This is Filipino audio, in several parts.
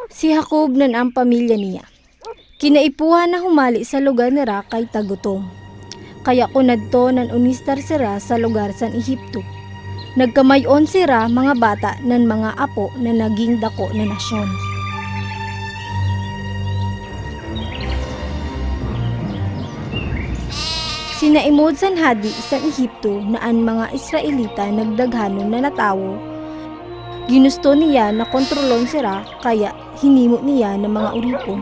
Si Jacob nan ang pamilya niya. Kinaipuhan na humali sa lugar nira kay tagutom. Kaya kunadto nan unistar sira sa lugar san Ehipto. Nagkamayon sira mga bata nan mga apo na naging dako na nasyon. Sinaimod san hadi sa Ehipto na ang mga Israelita nagdaghanon na natawo. Ginusto niya na kontrolon sira kaya hinimo niya ng mga uripon.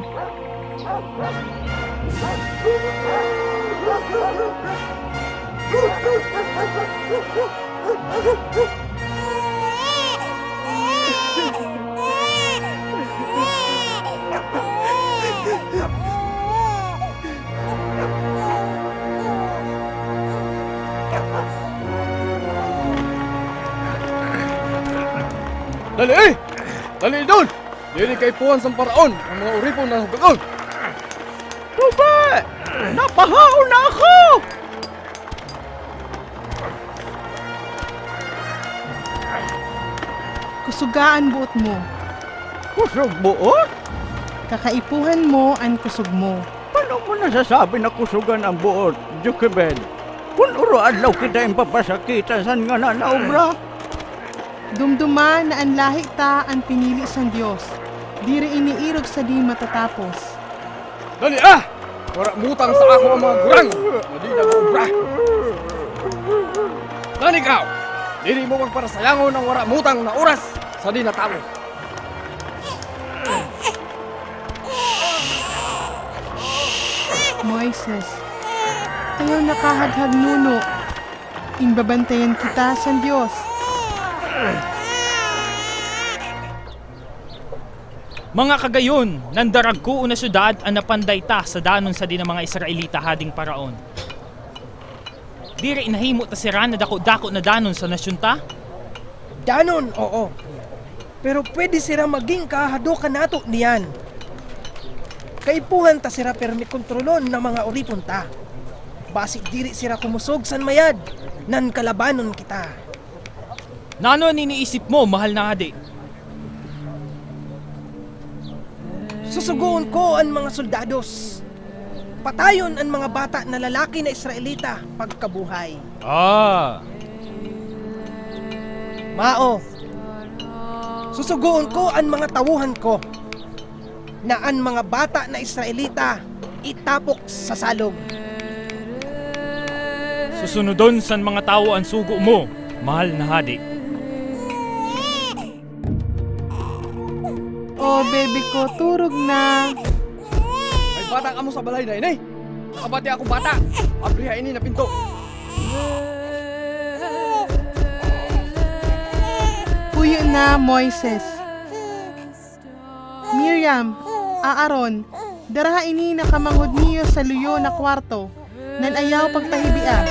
Dali eh! Dali doon! Dili kay puwan sa paraon ang mga uripon na hugagon! Tuba! Napahaw na ako! Kusugaan buot mo. Kusog buot? Kakaipuhan mo ang kusog mo. Paano mo nasasabi na kusugan ang buot, Jukebed? Kung uro adlaw kita yung papasakitan san nga na naobra? Dumduma na ang lahi ta ang pinili sang Diyos. Diri iniirog sa di matatapos. Dali ah! Wala mutang sa ako ang mga gurang! Nadi na gubra! Dali ikaw! Dili mo magparasayangon ng wala mutang na oras sa di natalo. Moises, tayo nakahaghag nuno. Inbabantayan kita sang Diyos. Mga kagayon, nandarag ko una syudad ang napanday ta sa danon sa di ng mga Israelita hading paraon. Diri inahimo ta sira na dako-dako na danon sa nasyon ta? Danon, oo. Pero pwede sira maging kahadokan nato niyan. Kaipuhan ta sira pero may kontrolon ng mga uripon ta. Basik diri sira kumusog san mayad, nan kalabanon kita. Nano ang iniisip mo, mahal na hadi? Susuguon ko ang mga soldados. Patayon ang mga bata na lalaki na Israelita pagkabuhay. Ah, Mao, susuguon ko ang mga tawuhan ko na ang mga bata na Israelita itapok sa salog. susunodon san mga tao ang sugo mo, mahal na hadi. Oh, baby ko, turog na. May bata ka mo sa balay na inay! Nakabati ako bata! Abriha ini na pinto! Puyo na, Moises. Miriam, Aaron, daraha ini nakamanghod niyo sa luyo na kwarto. Nan ayaw pagtahibia.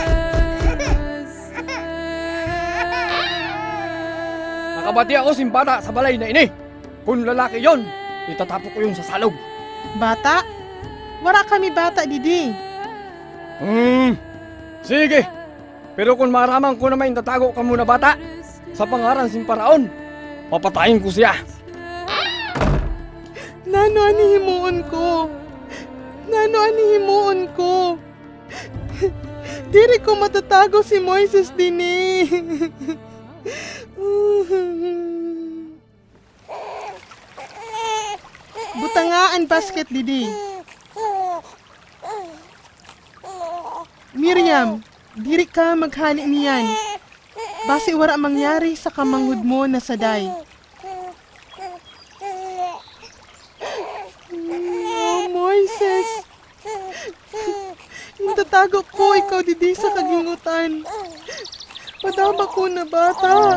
Nakabati ako sin bata sa balay na ini! Kung lalaki yon, itatapok ko yung sa salog! Bata? Wala kami bata, Didi. Sige! Pero kung maramang ko na may tatago ka muna bata, sa pangaran sin paraon, papatayin ko siya! Nano anihimuon ko? Nano anihimuon ko? Diri ko matatago si Moises dini. Butangaan basket, Didi. Miriam, diri ka maghali niyan. Basi wala mangyari sa kamanghod mo na saday. Oh, Moises. Tatago ko ikaw Didi sa kagingutan. Padama ko na bata.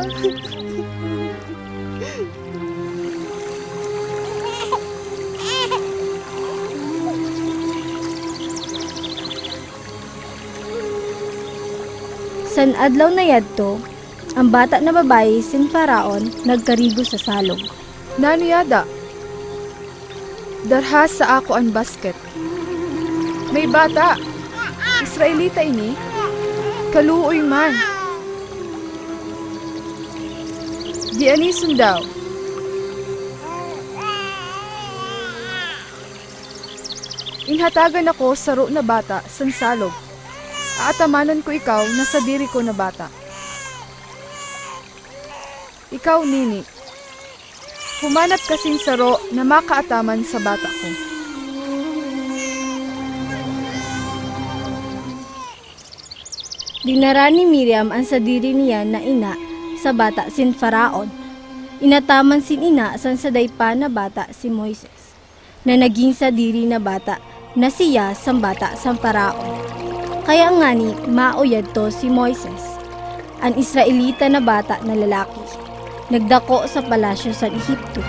San adlaw na yadto, ang bata na babae sin Faraon nagkarigo sa salog. Naniyada, darha sa ako ang basket. May bata, Israelita ini, kaluoy man. Di ani sundaw. Inhatagan ako saro na bata san salog. Aatamanan ko ikaw na sa diri ko na bata. Ikaw, Nini, humanap kasing saro na makaataman sa bata ko. Dinara ni Miriam ang sadiri niya na ina sa bata sin Faraon. Inataman sin ina san saday pa na bata si Moises, na naging sadiri na bata na siya sang bata sang Faraon. Kaya nga ni mauyad to si Moises, ang Israelita na bata na lalaki, nagdako sa palasyo sa Ehipto.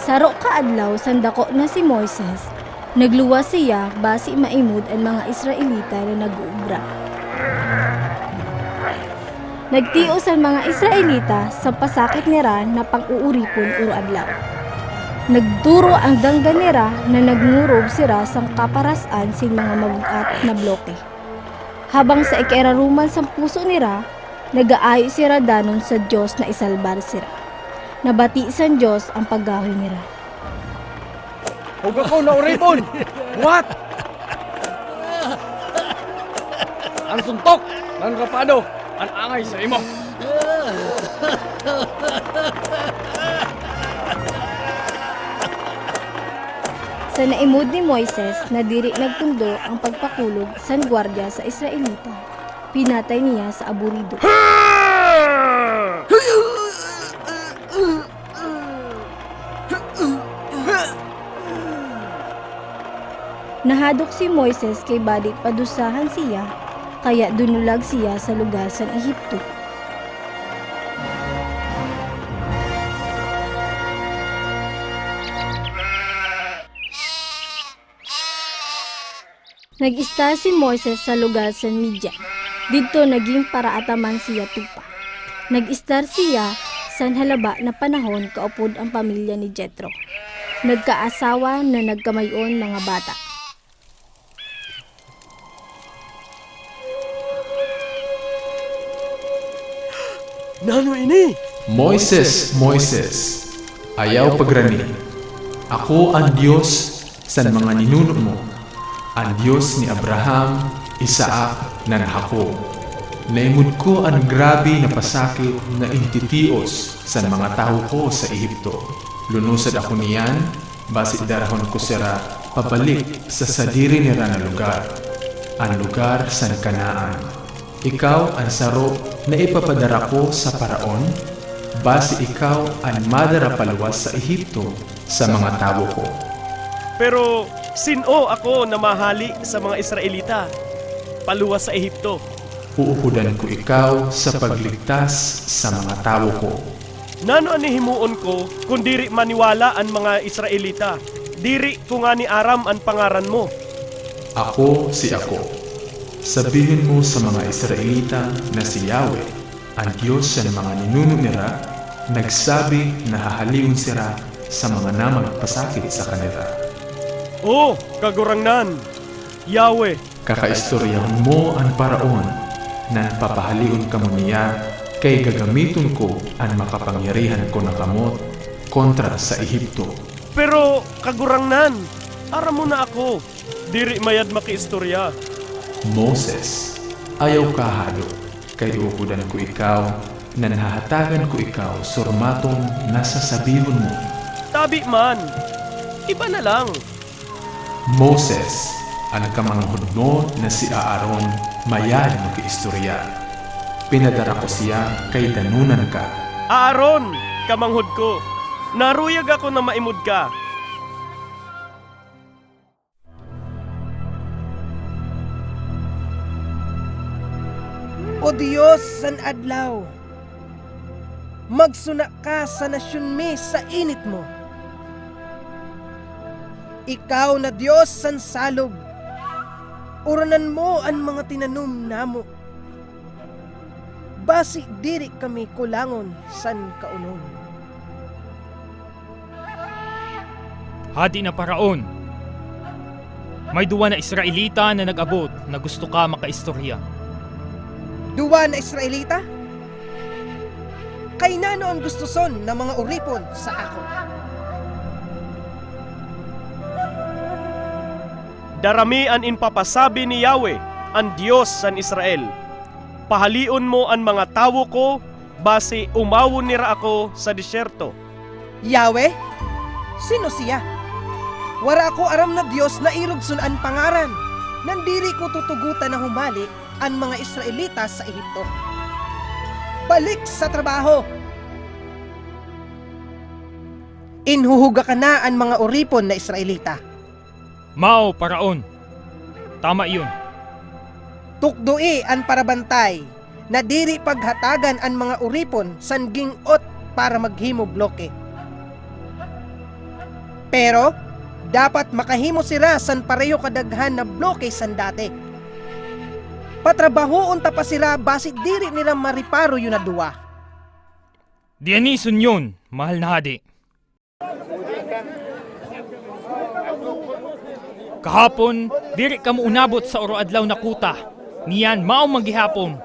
Saro kaadlaw sandako na si Moises, nagluwas siya basi maimod ang mga Israelita na nag-uubra. Nagtios ang mga Israelita sa pasakit nira na pang-uuripon uro adlaw. Nagduro ang danggan nira na nagngurog sira sang kaparasan sin mga mabugat na bloke. Habang sa ikairaruman sang puso nira, nagaayo sira danon sa Diyos na isalbar sira. Nabati san Diyos ang paggahoy nira. Huwag ako na uripon! What? Ang suntok ng rapado, ang angay sa imo. Sa naimod ni Moises na diri nagpundo ang pagpakulog san gwardiya sa Israelita, pinatay niya sa aburido. Nahadok si Moises kay badit padusahan siya, kaya dunulag siya sa lugar sa Ehipto. Nag-istar si Moises sa lugar sa Midian. Dito naging paraataman siya tupa. Nag-istar siya sa halaba na panahon kaupod ang pamilya ni Jethro. Nagkaasawa na nagkamayon mga bata. Nano ini? Moises, Moises, ayaw pagrani. Ako ang Diyos sa mga ninuno mo, ang Diyos ni Abraham, Isaac, nan Jacob. Naimod ko ang grabe na pasakit na intitios sa mga tao ko sa Ehipto. Lunusad ako niyan, basit darahon ko sira pabalik sa sadiri nila na lugar, ang lugar sa Kanaan. Ikaw ang saro na ipapadara ko sa Paraon, basi ikaw ang madara paluwas sa Ehipto sa mga tao ko. Pero sino ako na mahali sa mga Israelita, paluwas sa Ehipto? Uuhudan ko ikaw sa pagligtas sa mga tao ko. Nano ani himuon ko kung diri maniwala ang mga Israelita? Diri ko nga ni Aram ang pangaran mo. Ako si ako. Sabihin mo sa mga Israelita na si Yahweh, ang Diyos sa mga ninuno nila, nagsabi na hahaliun sila sa mga namang pasakit sa kanila. Oh, kagurangnan, Yahweh, Kakaistoryahan mo ang Paraon na papahaliun ka mo niya kay gagamiton ko ang makapangyarihan ko na kamot kontra sa Ehipto. pero kagurangnan, aram mo na ako, diri mayad makiistorya. Moses, ayaw kahado, kay uukudan ko ikaw, nanhahatagan ko ikaw surmaton na sasabihon mo. Tabi man, iba na lang. Moses, ang kamanghod mo na si Aaron, mayad mo kiistorya. Pinadara ko siya kay danunan ka. Aaron, kamanghod ko, naruyag ako na maimod ka. O Diyos san adlaw, magsuna ka sa nasyon mi sa init mo. Ikaw na Diyos san salog, uranan mo ang mga tinanom namo. Basi diri kami kulangon san kaunon. Hadi na Paraon. May duwa na Israelita na nag-abot na gusto ka makaistorya. duwa na Israelita? Kay na noon gusto son ng mga uripon sa ako. Darami an inpapasabi ni Yahweh, ang Diyos san Israel. Pahalion mo ang mga tawo ko, base umawon nira ako sa disyerto. Yahweh? Sino siya? Wara ako aram na Diyos na irugsun an pangaran. Nandiri ko tutugutan na humali ang mga Israelita sa Ehipto. Balik sa trabaho! Inhuhuga ka na ang mga uripon na Israelita. Mao, Paraon. Tama iyon. Tukdoi ang parabantay na diri paghatagan ang mga uripon san gingot para maghimo bloke. Pero dapat makahimo sira san pareho kadaghan na bloke san dati. Patrabahoon ta pa sira basit diri nila mariparo yun na duwa. Dianison yun, mahal na hadi. Kahapon, diri ka mo unabot sa oro-adlaw na kuta. Niyan, mao maghihapon.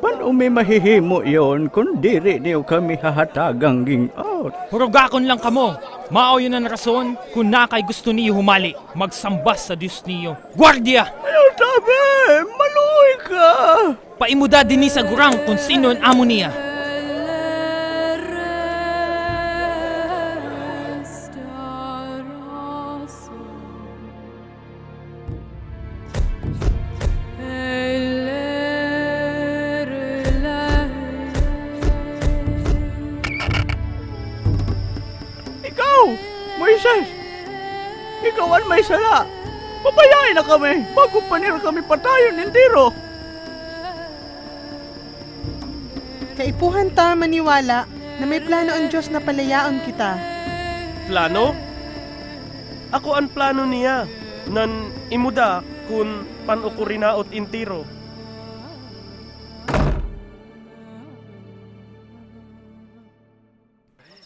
Paano may mahihimo yon kung diri niyo kami hahatagang gingot? Hurugakon lang kamo. Mao yun ang rason kung nakay gusto niyo humali. Magsambas sa Diyos niyo. Guardia! Ayaw tabi! Maluoy ka! Paimuda din ni sa gurang kung sino ang amo niya. Moises! Ikaw ang may sala! Papayain na kami bago pa nila kami patayon ng tiro! Kaipuhan ta maniwala na may plano ang Diyos na palayaon kita. Plano? Ako ang plano niya, nan imuda kun panukurinaot intiro.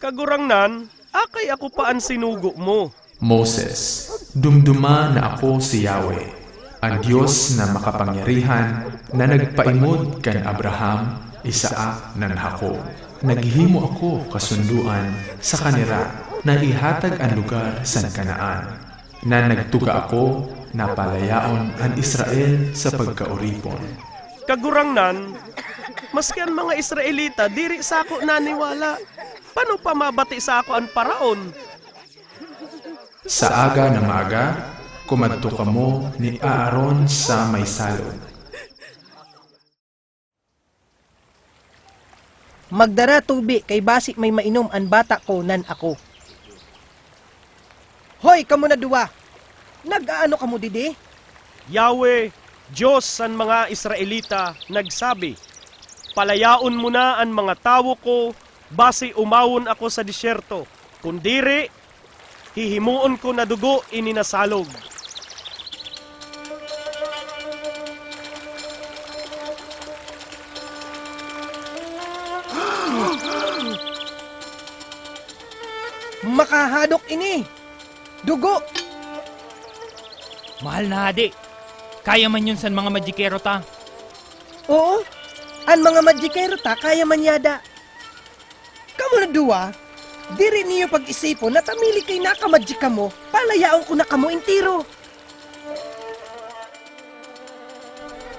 Kagurang nan, akay ako pa ang sinugo mo. Moses, dumduma na ako si Yahweh, ang Diyos na makapangyarihan na nagpaimod kan Abraham, Isaac, nan Jacob. Naghimo ako kasunduan sa kanila na ihatag ang lugar sa Kanaan, na nagtuga ako na palayaon ang Israel sa pagkauripon. Kagurang nan, maski ang mga Israelita diri sa ako naniwala. Paano pa mabati sa ako ang paraon? Sa aga na maaga, kumadto kamo ni Aaron sa may salod. Magdara tubi kay basi may mainom ang bata ko nan ako. Hoy, kamo na duwa! Nag-aano kamo didi? Yahweh, Diyos san mga Israelita, nagsabi, palayaon mo na ang mga tawo ko, base umawon ako sa disyerto. Kung diri, hihimuon ko na dugo ininasalog. Makahadok ini! Dugo! Mahal na hadi. Kaya man yun sa mga magikero ta. Oo, ang mga magikero ta kaya manyada. Kamu na duwa, diri niyo pag-isipon na tamili kay nakamadji kamo, palayaon ko na kamo intiro.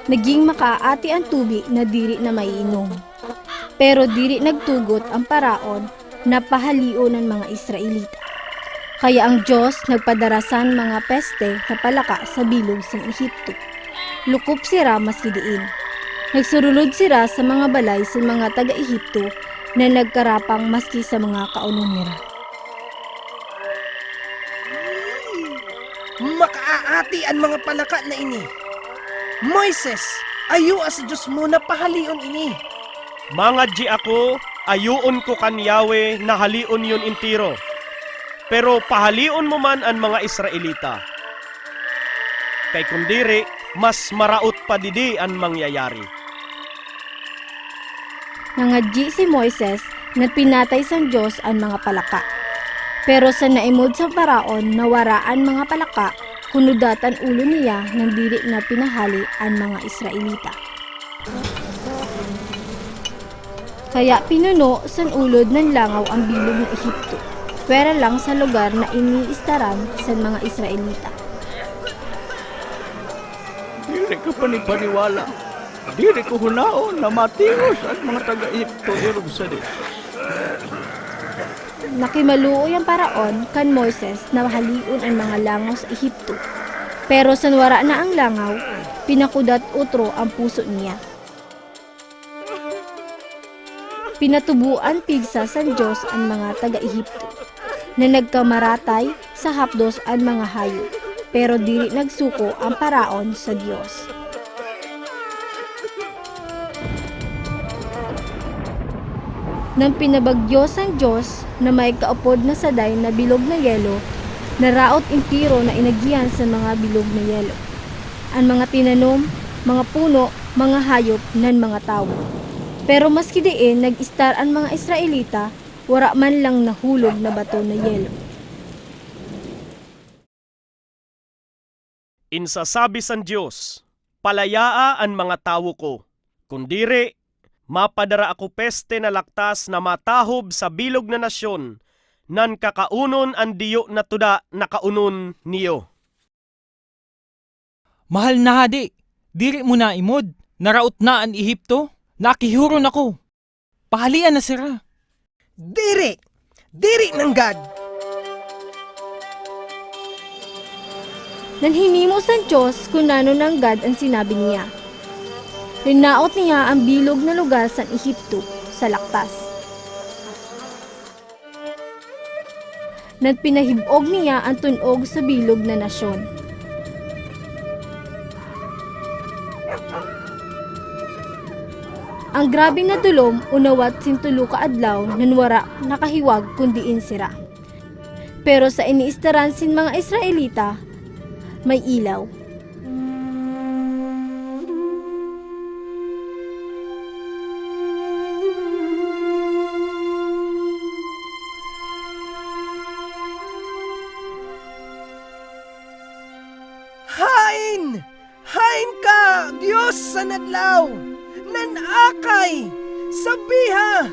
Naging makaati ang tubi na diri na maiinom. Pero diri nagtugot ang paraon na pahalion ng mga Israelita. Kaya ang Diyos nagpadarasan mga peste na palaka sa bilog sa Ehipto. Lukop sira maski diin. Nagsurulod sira sa mga balay sa mga taga-Ehipto na nagkarapang maski sa mga kaunon nila. Makaaati ang mga palaka na ini. Moises, ayo as Diyos mo na pahalion ini. Mga di ako, ayuon ko kan Yahweh na halion yun intiro. Pero pahalion mo man ang mga Israelita. Kay kundiri, mas maraot pa didi ang mangyayari. Nangadji si Moises na pinatay sa Diyos ang mga palaka. Pero sa naimod sa paraon na waraan mga palaka, kunudatan ulo niya ng diri na pinahali ang mga Israelita. Kaya pinuno san ulod ng langaw ang bilog ng Ehipto, pwera lang sa lugar na iniistaran sa mga Israelita. Diri ko panipaniwala. Diri ko hunaon na matingos ang mga taga-Ehipto irog sa di. Nakimaluoy ang paraon kan Moises na haliun ang mga langaw sa Ehipto. Pero sanwara na ang langaw, pinakudat utro ang puso niya. Pinatubuan pigsa sa Diyos ang mga taga-Ehipto, na nagkamaratay sa hapdos ang mga hayop, pero dili nagsuko ang paraon sa Diyos. Nang pinabagyo sang Diyos na may kaupod na saday na bilog na yelo, naraot impiro na inagihan sa mga bilog na yelo. Ang mga tinanom, mga puno, mga hayop, nan mga tao. Pero maski diin nag-istar ang mga Israelita, wala man lang nahulog na bato na yelo. Insasabi san Diyos, palayaa ang mga tawo ko, kundiri, mapadara ako peste na laktas na matahob sa bilog na nasyon, nan kakaunon ang diyo na tuda na kaunon niyo. Mahal na hadi, diri mo na imod, naraot na ang Ehipto, nakihuron ako. Pahalian na sira. Diri! Diri ng God! Nanhinimo sa Diyos kung nano ng God ang sinabi niya. Rinaot niya ang bilog na lugar sa Ehipto sa laktas. Nagpinahibog niya ang tunog sa bilog na nasyon. Ang grabe na tulom unawat sintulo ka adlaw nanwara nakahiwag kundiin sira. Pero sa iniistaran sin mga Israelita, may ilaw. Hain! Hain ka, Diyos sa nadlaw! Nanakay! Sabiha!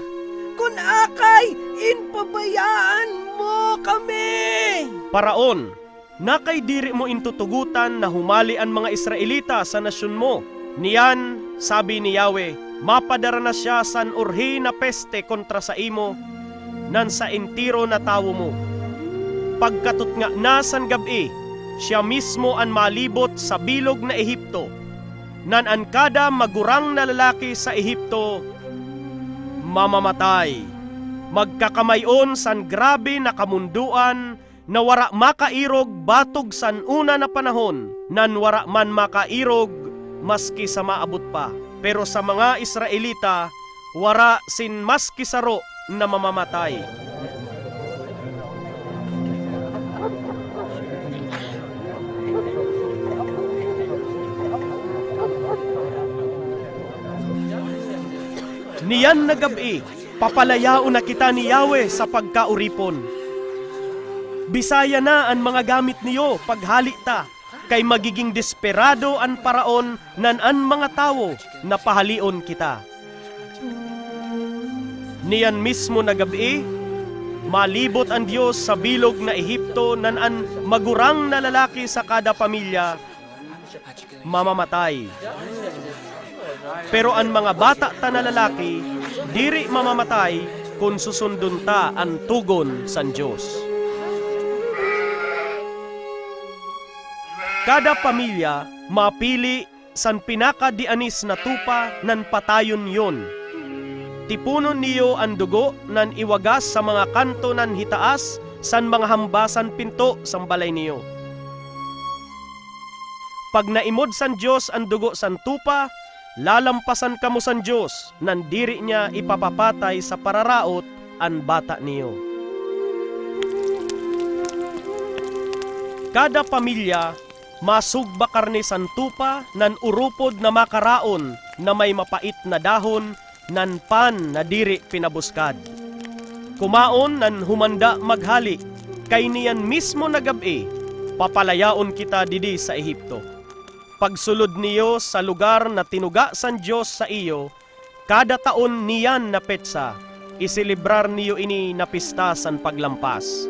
Kung akay, inpabayaan mo kami! Paraon, nakay diri mo intutugutan na humali ang mga Israelita sa nasyon mo. Niyan, sabi ni Yahweh, mapadara na siya san urhi na peste kontra sa imo, nan sa entiro na tawo mo. Pagkatut nga na san gabi, siya mismo ang malibot sa bilog na Ehipto, nan ang kada magurang na lalaki sa Ehipto mamamatay. Magkakamayon san grabe na kamunduan na wara makairog batog san una na panahon, nan wara man makairog maski sa maabot pa. Pero sa mga Israelita, wara sin maski saro na mamamatay. Niyan na gabi, papalayao na kita ni Yahweh sa pagkauripon. Bisaya na ang mga gamit niyo paghali ta, kay magiging desperado ang paraon nan ang mga tao na pahalion kita. Niyan mismo na gabi, malibot ang Diyos sa bilog na Ehipto nan ang magurang na lalaki sa kada pamilya mamamatay. Pero ang mga bata ta na lalaki, diri mamamatay kung susundon ta ang tugon san Diyos. Kada pamilya mapili san pinakadianis na tupa nan patayon yon. Tipunon niyo ang dugo nan iwagas sa mga kanto nan hitaas san mga hambasan pinto sang balay niyo. Pag naimod san Diyos ang dugo san tupa, lalampasan kamo san Diyos, nan diri niya ipapapatay sa pararaot ang bata niyo. Kada pamilya, masugba karne san tupa, nan urupod na makaraon, na may mapait na dahon, nan pan na diri pinabuskad. Kumaon nan humanda maghali, kay niyan mismo na gabi, papalayaon kita didi sa Ehipto. Pagsulod niyo sa lugar na tinuga san Diyos sa iyo, kada taon niyan na petsa, isilibrar niyo ini na pista san paglampas.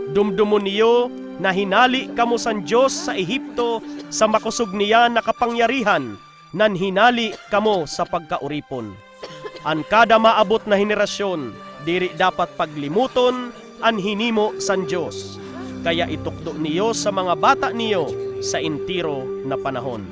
Dumdumon niyo na hinali kamo san Diyos sa Ehipto sa makusog niya na kapangyarihan, nan hinali kamo sa pagkauripon. An kada maabot na henerasyon, diri dapat paglimuton an hinimo san Diyos. Kaya itukdo niyo sa mga bata niyo sa intiro na panahon.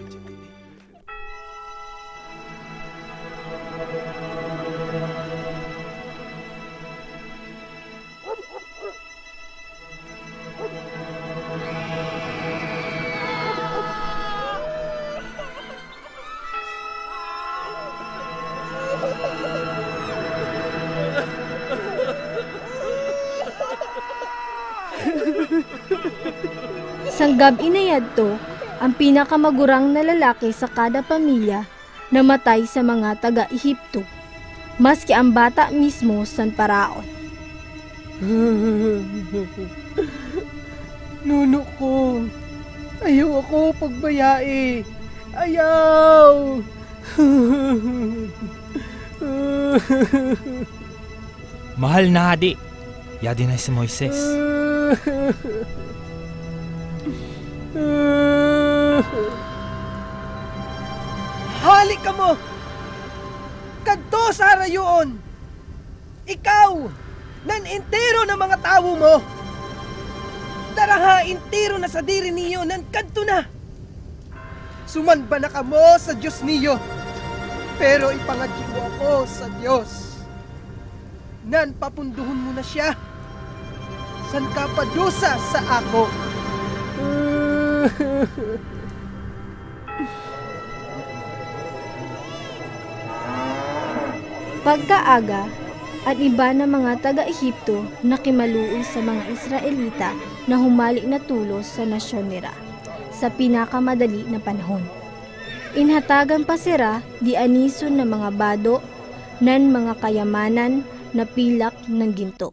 Sanggab inayadto, ang pinakamagurang na lalaki sa kada pamilya namatay sa mga taga-Ehipto, maski ang bata mismo san paraon. Nuno ko, ayaw ako pagbayae. Ayaw! Mahal na hadi, yadi na si Moises. Halik ka mo! Kadto sa harayoon! Ikaw, nan entero ng mga tawo mo! Daraha entero na sa diri niyo nan kadto na! Sumanba na kamo sa Diyos niyo, pero ipangadyo ako sa Diyos. Nan papunduhon mo na siya, san ka padusa sa ako. Pagkaaga, at iba na mga taga-Ehipto na kimaluoy sa mga Israelita na humalik na tulos sa nasyon nila sa pinakamadali na panahon. Inhatagan pa sila di anison ng mga bado nan mga kayamanan na pilak ng ginto.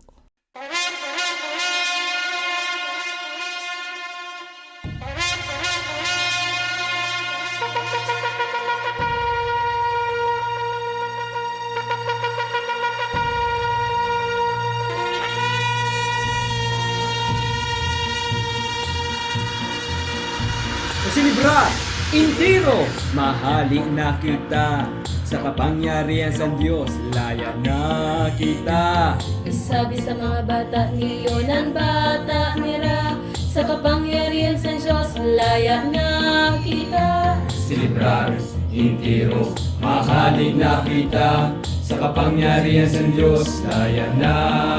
Silibra, intiro, mahali na kita. Sa kapangyarihan sa Diyos, laya na kita. Isabi sa mga bata niyo ng bata nila, sa kapangyarihan sa Diyos, laya na kita. Silibrar, intiro, mahali na kita. Sa kapangyarihan sa Diyos, laya na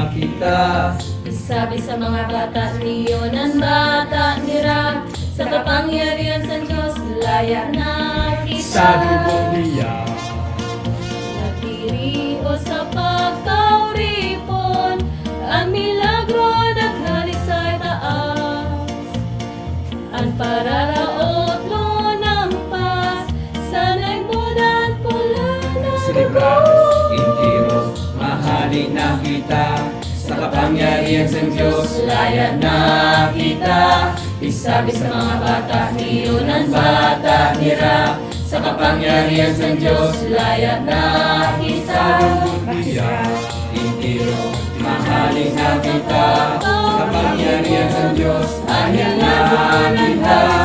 kita. Isabi sa mga bata niyo ng bata nila, sa kapangyarihan sa Diyos, laya na kita. Sabi mo niya, nagdiriho sa pagkauripon, ang milagro naghalik sa taas. Ang pararaot mo ng pas, sana'y mudan pula na Silibrar, intiro, mahali na kita. Sa kapangyarihan sa Diyos, laya na kita. Isabi sa mga bata niyo ng bata nila, sa kapangyarihan sa Diyos, laya na kita. Intiro, mahalin na kita. Sa kapangyarihan sa Diyos, laya na kita.